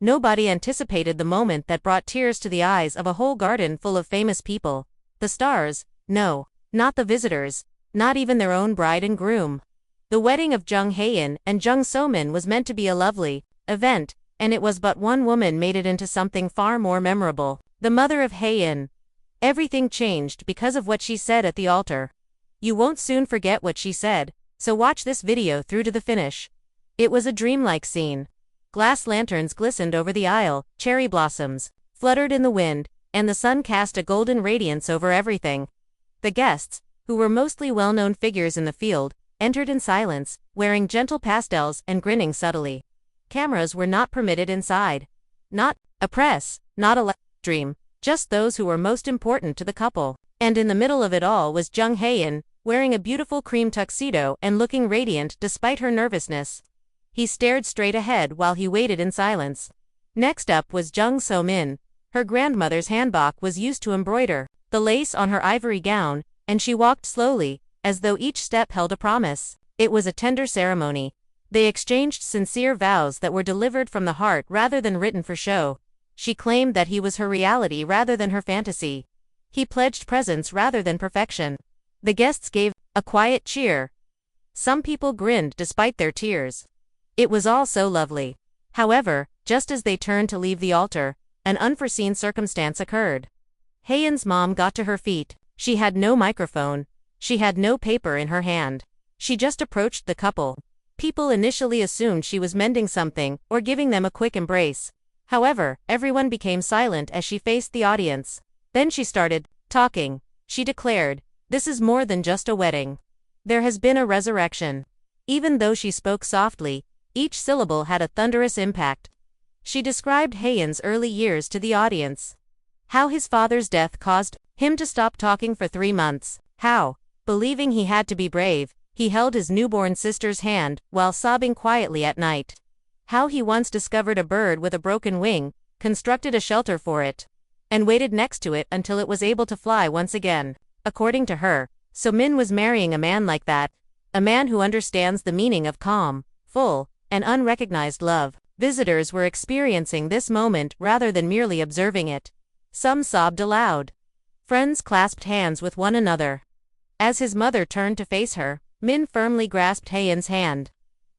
Nobody anticipated the moment that brought tears to the eyes of a whole garden full of famous people. The stars? No, not the visitors, not even their own bride and groom. The wedding of Jung Hae In and Jung So Min was meant to be a lovely event, and it was, but one woman made it into something far more memorable. The mother of Hae In. Everything changed because of what she said at the altar. You won't soon forget what she said, so watch this video through to the finish. It was a dreamlike scene. Glass lanterns glistened over the aisle, cherry blossoms fluttered in the wind, and the sun cast a golden radiance over everything. The guests, who were mostly well-known figures in the field, entered in silence, wearing gentle pastels and grinning subtly. Cameras were not permitted inside. Not a press, not a live stream, just those who were most important to the couple. And in the middle of it all was Jung Hae In, wearing a beautiful cream tuxedo and looking radiant despite her nervousness. He stared straight ahead while he waited in silence. Next up was Jung So Min. Her grandmother's hanbok was used to embroider the lace on her ivory gown, and she walked slowly, as though each step held a promise. It was a tender ceremony. They exchanged sincere vows that were delivered from the heart rather than written for show. She claimed that he was her reality rather than her fantasy. He pledged presence rather than perfection. The guests gave a quiet cheer. Some people grinned despite their tears. It was all so lovely. However, just as they turned to leave the altar, an unforeseen circumstance occurred. Hae In's mom got to her feet. She had no microphone. She had no paper in her hand. She just approached the couple. People initially assumed she was mending something or giving them a quick embrace. However, everyone became silent as she faced the audience. Then she started talking. She declared, "This is more than just a wedding. There has been a resurrection." Even though she spoke softly, each syllable had a thunderous impact. She described Hae In's early years to the audience. How his father's death caused him to stop talking for 3 months. How, believing he had to be brave, he held his newborn sister's hand while sobbing quietly at night. How he once discovered a bird with a broken wing, constructed a shelter for it, and waited next to it until it was able to fly once again. According to her, So Min was marrying a man like that, a man who understands the meaning of calm, full, and unrecognized love. Visitors were experiencing this moment rather than merely observing it. Some sobbed aloud. Friends clasped hands with one another. As his mother turned to face her, Min firmly grasped Hae In's hand.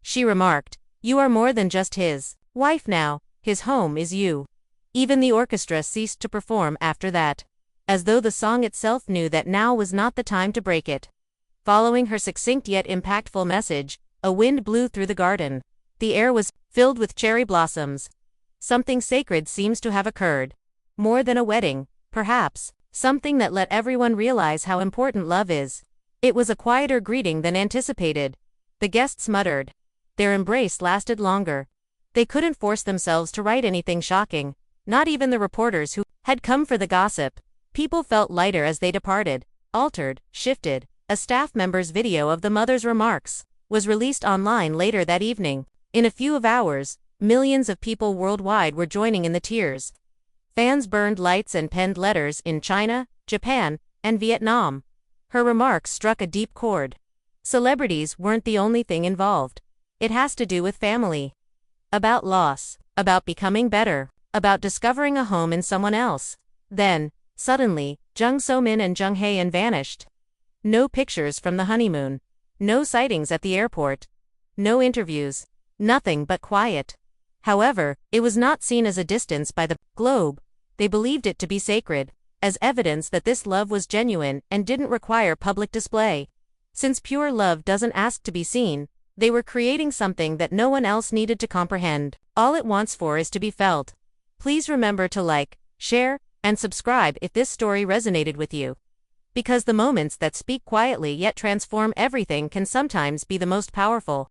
She remarked, "You are more than just his wife now, his home is you." Even the orchestra ceased to perform after that, as though the song itself knew that now was not the time to break it. Following her succinct yet impactful message, a wind blew through the garden. The air was filled with cherry blossoms. Something sacred seems to have occurred. More than a wedding, perhaps, something that let everyone realize how important love is. It was a quieter greeting than anticipated. The guests muttered. Their embrace lasted longer. They couldn't force themselves to write anything shocking, not even the reporters who had come for the gossip. People felt lighter as they departed, altered, shifted. A staff member's video of the mother's remarks was released online later that evening. In a few hours, millions of people worldwide were joining in the tears. Fans burned lights and penned letters in China, Japan, and Vietnam. Her remarks struck a deep chord. Celebrities weren't the only thing involved. It has to do with family. About loss, about becoming better, about discovering a home in someone else. Then, suddenly, Jung So Min and Jung Hae In vanished. No pictures from the honeymoon. No sightings at the airport. No interviews. Nothing but quiet. However, it was not seen as a distance by the globe. They believed it to be sacred, as evidence that this love was genuine and didn't require public display. Since pure love doesn't ask to be seen, they were creating something that no one else needed to comprehend. All it wants for is to be felt. Please remember to like, share, and subscribe if this story resonated with you. Because the moments that speak quietly yet transform everything can sometimes be the most powerful.